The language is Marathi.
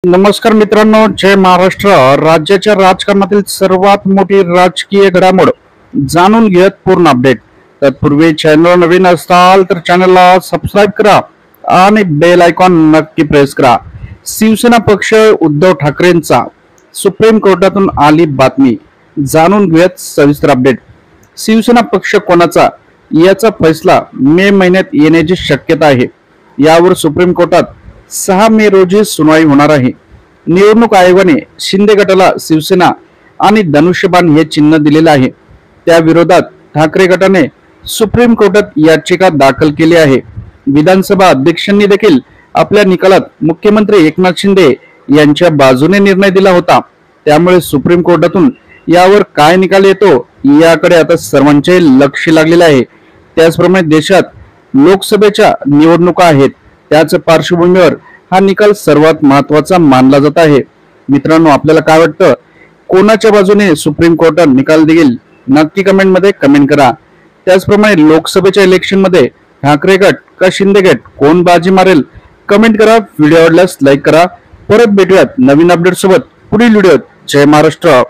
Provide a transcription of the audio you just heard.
नमस्कार मित्रांनो, जय महाराष्ट्र. राज्याच्या राजकारणातील सर्वात मोठी राजकीय घडामोड जाणून घेत पूर्ण अपडेट. तत्पूर्वी चॅनल नवीन असाल तर चॅनलला सबस्क्राईब करा आणि बेल आयकॉन नक्की प्रेस करा. शिवसेना पक्ष उद्धव ठाकरेंचा सुप्रीम कोर्टातून आली बातमी, जाणून घेत सविस्तर अपडेट. शिवसेना पक्ष कोणाचा याचा फैसला मे महिन्यात येण्याची शक्यता आहे. यावर सुप्रीम कोर्टात 6 मे रोजी सुनावणी होणार आहे. निवडणूक आयोगाने शिंदे गटाला शिवसेना आणि धनुष्यबाण हे चिन्ह दिलेले आहे. त्या विरोधात ठाकरे गटाने सुप्रीम कोर्टात याचिका दाखल केली आहे. विधानसभा अध्यक्षांनी देखील आपल्या निकालात मुख्यमंत्री एकनाथ शिंदे यांच्या बाजूने निर्णय दिला होता. त्यामुळे सुप्रीम कोर्टातून यावर काय निकाल येतो याकडे आता सर्वांचे लक्ष लागलेले आहे. त्याचप्रमाणे देशात लोकसभेच्या निवडणुका आहेत. त्याच पार्श्वभूमीवर हा निकाल सर्वात महत्त्वाचा मानला जात आहे. मित्रांनो, आपल्याला काय वाटतं, कोणाच्या बाजूने सुप्रीम कोर्टात निकाल देईल नक्की कमेंट मध्ये कमेंट करा. त्याचप्रमाणे लोकसभेच्या इलेक्शन मध्ये ठाकरे गट का शिंदे गट कोण बाजी मारेल कमेंट करा. व्हिडिओ आवडल्यास लाईक करा. परत भेटूयात नवीन अपडेट सोबत पुढील व्हिडिओत. जय महाराष्ट्र.